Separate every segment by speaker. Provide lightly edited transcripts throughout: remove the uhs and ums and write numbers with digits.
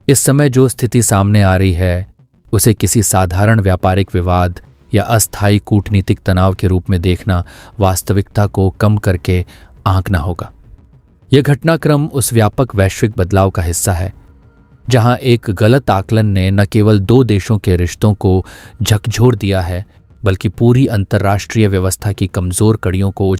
Speaker 1: इस समय जो स्थिति सामने आ रही है उसे किसी साधारण व्यापारिक विवाद या अस्थायी कूटनीतिक तनाव के रूप में देखना वास्तविकता को कम करके आंकना होगा। यह घटनाक्रम उस व्यापक वैश्विक बदलाव का हिस्सा है जहां एक गलत आकलन ने न केवल दो देशों के रिश्तों को झकझोर दिया है बल्कि पूरी अंतर्राष्ट्रीय व्यवस्था की कमजोर कड़ियों को।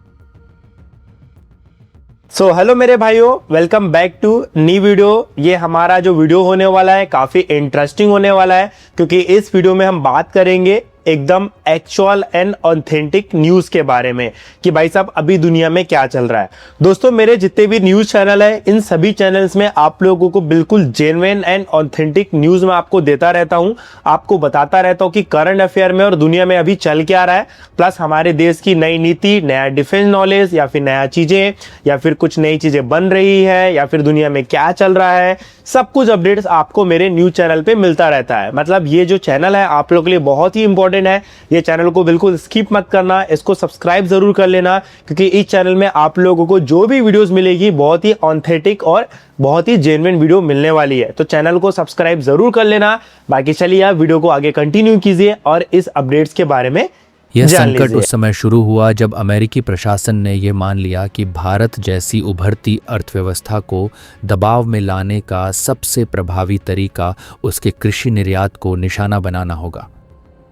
Speaker 2: हेलो मेरे भाइयों, welcome back to new video. ये हमारा जो वीडियो होने वाला है काफी इंटरेस्टिंग होने वाला है क्योंकि इस वीडियो में हम बात करेंगे एकदम एक्चुअल एंड ऑथेंटिक न्यूज के बारे में कि भाई साहब अभी दुनिया में क्या चल रहा है। दोस्तों, मेरे जितने भी न्यूज चैनल है इन सभी चैनल्स में आप लोगों को बिल्कुल जेन्युइन एंड ऑथेंटिक न्यूज मैं आपको देता रहता हूं, आपको बताता रहता हूं कि करंट अफेयर में और दुनिया में अभी चल क्या रहा है, प्लस हमारे देश की नई नीति, नया डिफेंस नॉलेज या फिर नया चीजें या फिर कुछ नई चीजें बन रही है या फिर दुनिया में क्या चल रहा है, सब कुछ अपडेट्स आपको मेरे न्यूज चैनल पे मिलता रहता है। मतलब ये जो चैनल है आप लोगों के लिए बहुत ही इंपॉर्टेंट है। ये चैनल को बिल्कुल स्किप मत करना, इसको सब्सक्राइब जरूर कर लेना क्योंकि इस चैनल में आप लोगों को जो भी वीडियोस मिलेगी बहुत ही ऑथेंटिक और बहुत ही जेन्युइन वीडियो मिलने वाली है। तो चैनल को सब्सक्राइब जरूर कर लेना। बाकी चलिए आप वीडियो को आगे कंटिन्यू कीजिए और इस अपडेट्स के बारे में
Speaker 1: यह संकट उस समय शुरू हुआ जब अमेरिकी प्रशासन ने यह मान लिया कि भारत जैसी उभरती अर्थव्यवस्था को दबाव में लाने का सबसे प्रभावी तरीका उसके कृषि निर्यात को निशाना बनाना होगा।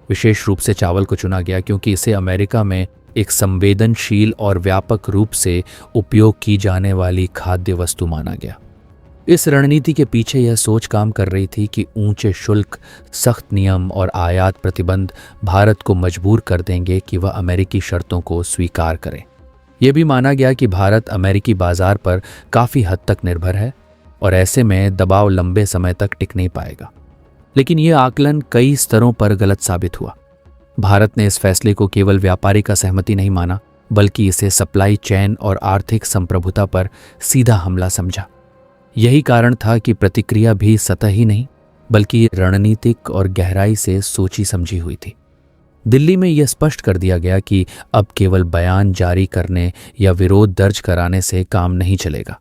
Speaker 1: विशेष रूप से चावल को चुना गया क्योंकि इसे अमेरिका में एक संवेदनशील और व्यापक रूप से उपयोग की जाने वाली खाद्य वस्तु माना गया। इस रणनीति के पीछे यह सोच काम कर रही थी कि ऊंचे शुल्क, सख्त नियम और आयात प्रतिबंध भारत को मजबूर कर देंगे कि वह अमेरिकी शर्तों को स्वीकार करे। यह भी माना गया कि भारत अमेरिकी बाजार पर काफ़ी हद तक निर्भर है और ऐसे में दबाव लंबे समय तक टिक नहीं पाएगा। लेकिन यह आकलन कई स्तरों पर गलत साबित हुआ। भारत ने इस फैसले को केवल व्यापारिक असहमति नहीं माना बल्कि इसे सप्लाई चेन और आर्थिक संप्रभुता पर सीधा हमला समझा। यही कारण था कि प्रतिक्रिया भी सतही नहीं बल्कि रणनीतिक और गहराई से सोची समझी हुई थी। दिल्ली में यह स्पष्ट कर दिया गया कि अब केवल बयान जारी करने या विरोध दर्ज कराने से काम नहीं चलेगा।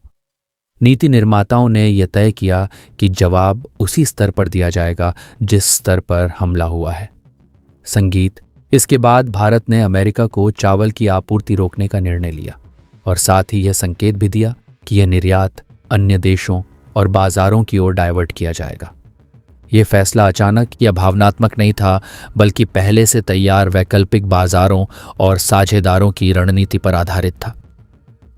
Speaker 1: नीति निर्माताओं ने यह तय किया कि जवाब उसी स्तर पर दिया जाएगा जिस स्तर पर हमला हुआ है। संगीत। इसके बाद भारत ने अमेरिका को चावल की आपूर्ति रोकने का निर्णय लिया और साथ ही यह संकेत भी दिया कि यह निर्यात अन्य देशों और बाजारों की ओर डाइवर्ट किया जाएगा। यह फैसला अचानक या भावनात्मक नहीं था बल्कि पहले से तैयार वैकल्पिक बाजारों और साझेदारों की रणनीति पर आधारित था।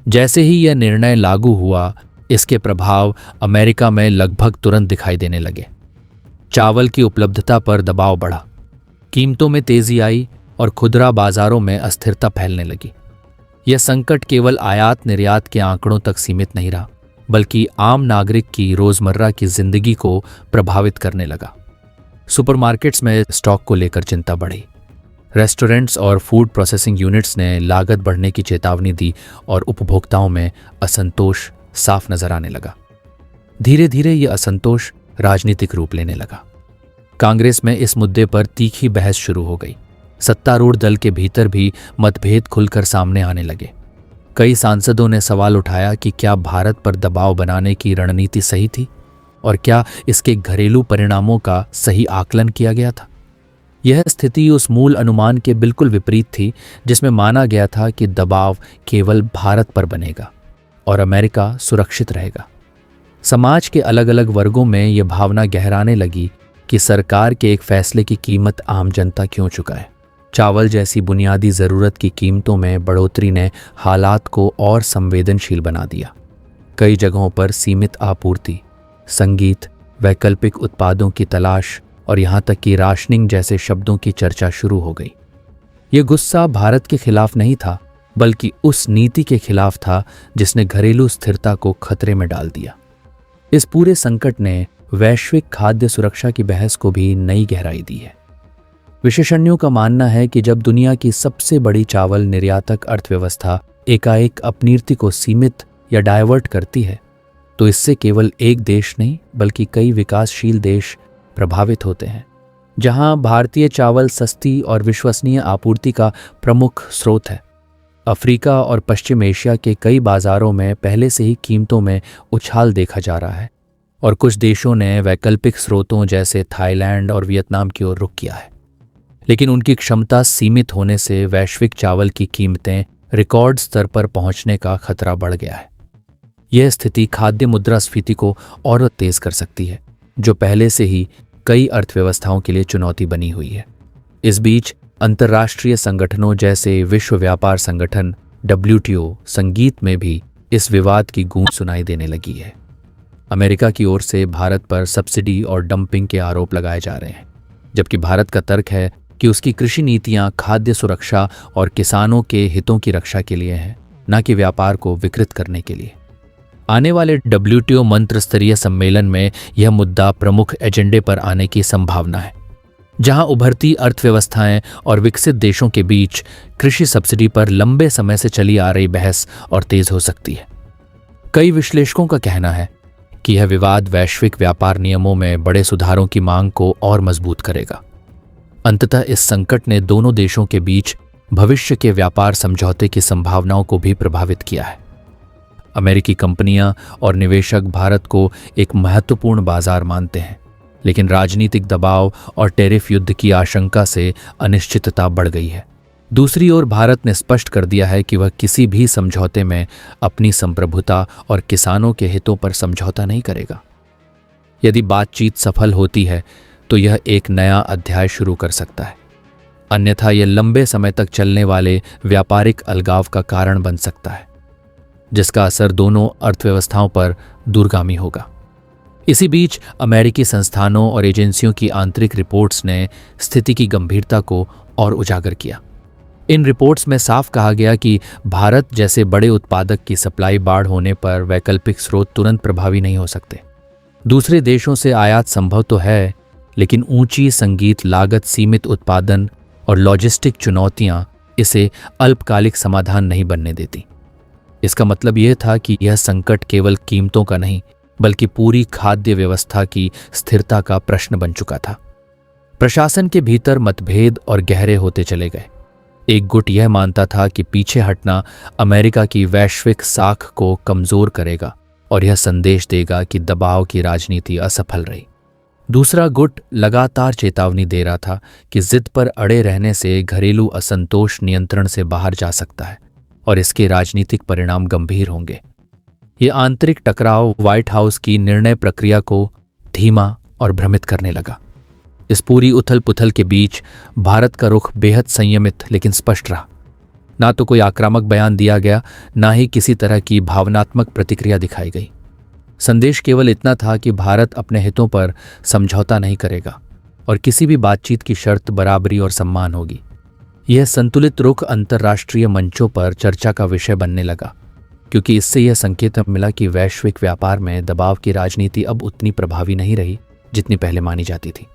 Speaker 1: जैसे ही यह निर्णय लागू हुआ इसके प्रभाव अमेरिका में लगभग तुरंत दिखाई देने लगे। चावल की उपलब्धता पर दबाव बढ़ा, कीमतों में तेजी आई और खुदरा बाजारों में अस्थिरता फैलने लगी। यह संकट केवल आयात निर्यात के आंकड़ों तक सीमित नहीं रहा बल्कि आम नागरिक की रोजमर्रा की जिंदगी को प्रभावित करने लगा। सुपरमार्केट्स में स्टॉक को लेकर चिंता बढ़ी। रेस्टोरेंट्स और फूड प्रोसेसिंग यूनिट्स ने लागत बढ़ने की चेतावनी दी और उपभोक्ताओं में असंतोष साफ नजर आने लगा। धीरे धीरे यह असंतोष राजनीतिक रूप लेने लगा। कांग्रेस में इस मुद्दे पर तीखी बहस शुरू हो गई। सत्तारूढ़ दल के भीतर भी मतभेद खुलकर सामने आने लगे। कई सांसदों ने सवाल उठाया कि क्या भारत पर दबाव बनाने की रणनीति सही थी और क्या इसके घरेलू परिणामों का सही आकलन किया गया था। यह स्थिति उस मूल अनुमान के बिल्कुल विपरीत थी जिसमें माना गया था कि दबाव केवल भारत पर बनेगा और अमेरिका सुरक्षित रहेगा। समाज के अलग अलग वर्गों में यह भावना गहराने लगी कि सरकार के एक फैसले की कीमत आम जनता क्यों चुकाए। चावल जैसी बुनियादी ज़रूरत की कीमतों में बढ़ोतरी ने हालात को और संवेदनशील बना दिया। कई जगहों पर सीमित आपूर्ति, संगीत, वैकल्पिक उत्पादों की तलाश और यहाँ तक कि राशनिंग जैसे शब्दों की चर्चा शुरू हो गई। ये गुस्सा भारत के खिलाफ नहीं था बल्कि उस नीति के खिलाफ था जिसने घरेलू स्थिरता को खतरे में डाल दिया। इस पूरे संकट ने वैश्विक खाद्य सुरक्षा की बहस को भी नई गहराई दी है। विशेषज्ञों का मानना है कि जब दुनिया की सबसे बड़ी चावल निर्यातक अर्थव्यवस्था एकाएक अपनी नीति को सीमित या डाइवर्ट करती है तो इससे केवल एक देश नहीं बल्कि कई विकासशील देश प्रभावित होते हैं। जहां भारतीय चावल सस्ती और विश्वसनीय आपूर्ति का प्रमुख स्रोत है, अफ्रीका और पश्चिम एशिया के कई बाजारों में पहले से ही कीमतों में उछाल देखा जा रहा है और कुछ देशों ने वैकल्पिक स्रोतों जैसे थाईलैंड और वियतनाम की ओर रुख किया है। लेकिन उनकी क्षमता सीमित होने से वैश्विक चावल की कीमतें रिकॉर्ड स्तर पर पहुंचने का खतरा बढ़ गया है। यह स्थिति खाद्य मुद्रास्फीति को और तेज कर सकती है, जो पहले से ही कई अर्थव्यवस्थाओं के लिए चुनौती बनी हुई है। इस बीच अंतर्राष्ट्रीय संगठनों जैसे विश्व व्यापार संगठन WTO संगीत में भी इस विवाद की गूंज सुनाई देने लगी है। अमेरिका की ओर से भारत पर सब्सिडी और डंपिंग के आरोप लगाए जा रहे हैं, जबकि भारत का तर्क है कि उसकी कृषि नीतियां खाद्य सुरक्षा और किसानों के हितों की रक्षा के लिए हैं, न कि व्यापार को विकृत करने के लिए। आने वाले WTO मंत्र स्तरीय सम्मेलन में यह मुद्दा प्रमुख एजेंडे पर आने की संभावना है, जहां उभरती अर्थव्यवस्थाएं और विकसित देशों के बीच कृषि सब्सिडी पर लंबे समय से चली आ रही बहस और तेज हो सकती है। कई विश्लेषकों का कहना है कि यह विवाद वैश्विक व्यापार नियमों में बड़े सुधारों की मांग को और मजबूत करेगा। अंततः इस संकट ने दोनों देशों के बीच भविष्य के व्यापार समझौते की संभावनाओं को भी प्रभावित किया है। अमेरिकी कंपनियां और निवेशक भारत को एक महत्वपूर्ण बाजार मानते हैं, लेकिन राजनीतिक दबाव और टैरिफ युद्ध की आशंका से अनिश्चितता बढ़ गई है। दूसरी ओर भारत ने स्पष्ट कर दिया है कि वह किसी भी समझौते में अपनी संप्रभुता और किसानों के हितों पर समझौता नहीं करेगा। यदि बातचीत सफल होती है तो यह एक नया अध्याय शुरू कर सकता है, अन्यथा यह लंबे समय तक चलने वाले व्यापारिक अलगाव का कारण बन सकता है, जिसका असर दोनों अर्थव्यवस्थाओं पर दूरगामी होगा। इसी बीच अमेरिकी संस्थानों और एजेंसियों की आंतरिक रिपोर्ट्स ने स्थिति की गंभीरता को और उजागर किया। इन रिपोर्ट्स में साफ कहा गया कि भारत जैसे बड़े उत्पादक की सप्लाई बाढ़ होने पर वैकल्पिक स्रोत तुरंत प्रभावी नहीं हो सकते। दूसरे देशों से आयात संभव तो है, लेकिन ऊंची संगीत लागत, सीमित उत्पादन और लॉजिस्टिक चुनौतियां इसे अल्पकालिक समाधान नहीं बनने देती। इसका मतलब यह था कि यह संकट केवल कीमतों का नहीं, बल्कि पूरी खाद्य व्यवस्था की स्थिरता का प्रश्न बन चुका था। प्रशासन के भीतर मतभेद और गहरे होते चले गए। एक गुट यह मानता था कि पीछे हटना अमेरिका की वैश्विक साख को कमजोर करेगा और यह संदेश देगा कि दबाव की राजनीति असफल रही। दूसरा गुट लगातार चेतावनी दे रहा था कि जिद पर अड़े रहने से घरेलू असंतोष नियंत्रण से बाहर जा सकता है और इसके राजनीतिक परिणाम गंभीर होंगे। ये आंतरिक टकराव व्हाइट हाउस की निर्णय प्रक्रिया को धीमा और भ्रमित करने लगा। इस पूरी उथल पुथल के बीच भारत का रुख बेहद संयमित लेकिन स्पष्ट रहा। ना तो कोई आक्रामक बयान दिया गया, ना ही किसी तरह की भावनात्मक प्रतिक्रिया दिखाई गई। संदेश केवल इतना था कि भारत अपने हितों पर समझौता नहीं करेगा और किसी भी बातचीत की शर्त बराबरी और सम्मान होगी। यह संतुलित रुख अंतर्राष्ट्रीय मंचों पर चर्चा का विषय बनने लगा, क्योंकि इससे यह संकेत मिला कि वैश्विक व्यापार में दबाव की राजनीति अब उतनी प्रभावी नहीं रही जितनी पहले मानी जाती थी।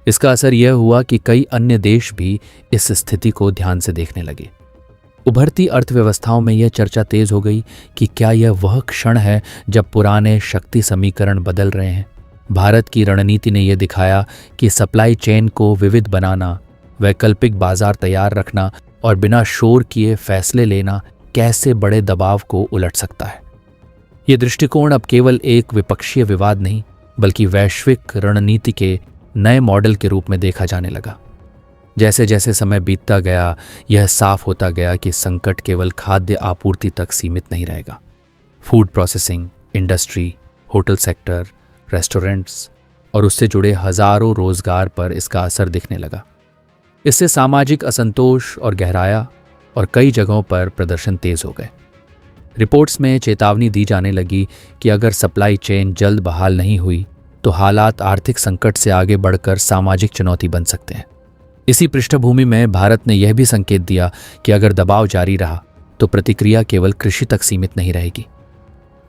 Speaker 1: इसका असर यह हुआ कि कई अन्य देश भी इस स्थिति को ध्यान से देखने लगे। उभरती अर्थव्यवस्थाओं में यह चर्चा तेज हो गई कि क्या यह वह क्षण है जब पुराने शक्ति समीकरण बदल रहे हैं। भारत की रणनीति ने यह दिखाया कि सप्लाई चेन को विविध बनाना, वैकल्पिक बाजार तैयार रखना और बिना शोर किए फैसले लेना कैसे बड़े दबाव को उलट सकता है। यह दृष्टिकोण अब केवल एक विपक्षीय विवाद नहीं, बल्कि वैश्विक रणनीति के नए मॉडल के रूप में देखा जाने लगा। जैसे जैसे समय बीतता गया, यह साफ होता गया कि संकट केवल खाद्य आपूर्ति तक सीमित नहीं रहेगा। Food processing industry, hotel sector, restaurants और उससे जुड़े हजारों रोजगार पर इसका असर दिखने लगा। इससे सामाजिक असंतोष और गहराया और कई जगहों पर प्रदर्शन तेज हो गए। रिपोर्ट्स में चेतावनी दी जाने लगी कि अगर सप्लाई चेन जल्द बहाल नहीं हुई तो हालात आर्थिक संकट से आगे बढ़कर सामाजिक चुनौती बन सकते हैं। इसी पृष्ठभूमि में भारत ने यह भी संकेत दिया कि अगर दबाव जारी रहा तो प्रतिक्रिया केवल कृषि तक सीमित नहीं रहेगी।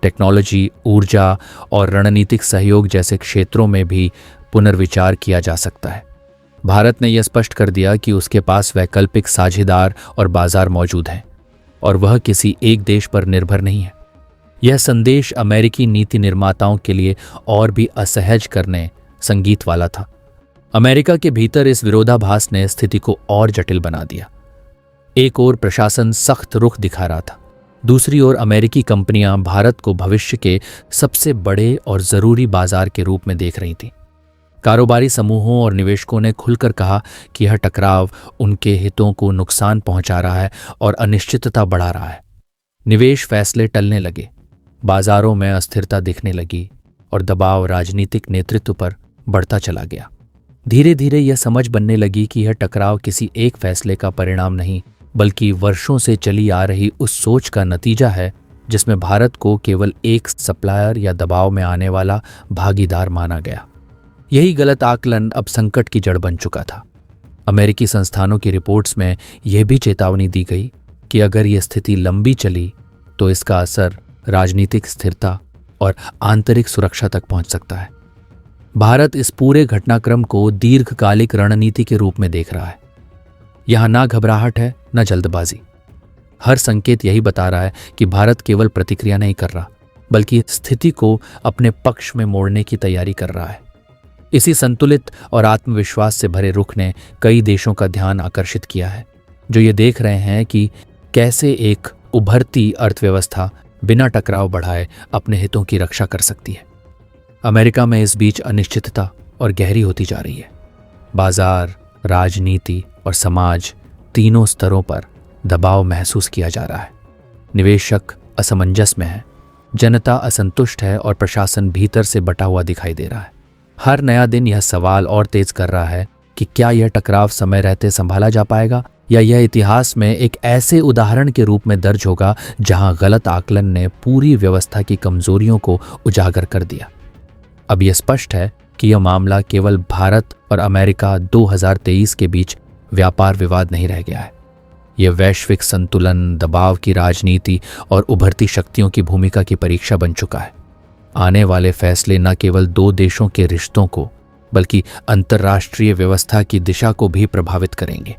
Speaker 1: टेक्नोलॉजी, ऊर्जा और रणनीतिक सहयोग जैसे क्षेत्रों में भी पुनर्विचार किया जा सकता है। भारत ने यह स्पष्ट कर दिया कि उसके पास वैकल्पिक साझेदार और बाजार मौजूद हैं और वह किसी एक देश पर निर्भर नहीं है। यह संदेश अमेरिकी नीति निर्माताओं के लिए और भी असहज करने संगीत वाला था। अमेरिका के भीतर इस विरोधाभास ने स्थिति को और जटिल बना दिया। एक ओर प्रशासन सख्त रुख दिखा रहा था, दूसरी ओर अमेरिकी कंपनियां भारत को भविष्य के सबसे बड़े और जरूरी बाजार के रूप में देख रही थीं। कारोबारी समूहों और निवेशकों ने खुलकर कहा कि यह टकराव उनके हितों को नुकसान पहुंचा रहा है और अनिश्चितता बढ़ा रहा है। निवेश फैसले टलने लगे, बाजारों में अस्थिरता दिखने लगी और दबाव राजनीतिक नेतृत्व पर बढ़ता चला गया। धीरे धीरे यह समझ बनने लगी कि यह टकराव किसी एक फैसले का परिणाम नहीं, बल्कि वर्षों से चली आ रही उस सोच का नतीजा है जिसमें भारत को केवल एक सप्लायर या दबाव में आने वाला भागीदार माना गया। यही गलत आकलन अब संकट की जड़ बन चुका था। अमेरिकी संस्थानों की रिपोर्ट्स में यह भी चेतावनी दी गई कि अगर यह स्थिति लंबी चली तो इसका असर राजनीतिक स्थिरता और आंतरिक सुरक्षा तक पहुंच सकता है। भारत इस पूरे घटनाक्रम को दीर्घकालिक रणनीति के रूप में देख रहा है। यहां ना घबराहट है, न जल्दबाजी। हर संकेत यही बता रहा है कि भारत केवल प्रतिक्रिया नहीं कर रहा, बल्कि स्थिति को अपने पक्ष में मोड़ने की तैयारी कर रहा है। इसी संतुलित और आत्मविश्वास से भरे रुख ने कई देशों का ध्यान आकर्षित किया है, जो ये देख रहे हैं कि कैसे एक उभरती अर्थव्यवस्था बिना टकराव बढ़ाए अपने हितों की रक्षा कर सकती है। अमेरिका में इस बीच अनिश्चितता और गहरी होती जा रही है। बाजार, राजनीति और समाज तीनों स्तरों पर दबाव महसूस किया जा रहा है। निवेशक असमंजस में है, जनता असंतुष्ट है और प्रशासन भीतर से बटा हुआ दिखाई दे रहा है। हर नया दिन यह सवाल और तेज कर रहा है कि क्या यह टकराव समय रहते संभाला जा पाएगा या यह इतिहास में एक ऐसे उदाहरण के रूप में दर्ज होगा जहां गलत आकलन ने पूरी व्यवस्था की कमजोरियों को उजागर कर दिया। अब यह स्पष्ट है कि यह मामला केवल भारत और अमेरिका 2023 के बीच व्यापार विवाद नहीं रह गया है। यह वैश्विक संतुलन, दबाव की राजनीति और उभरती शक्तियों की भूमिका की परीक्षा बन चुका है। आने वाले फैसले न केवल दो देशों के रिश्तों को, बल्कि अंतर्राष्ट्रीय व्यवस्था की दिशा को भी प्रभावित करेंगे।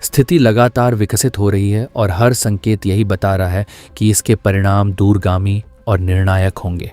Speaker 1: स्थिति लगातार विकसित हो रही है और हर संकेत यही बता रहा है कि इसके परिणाम दूरगामी और निर्णायक होंगे।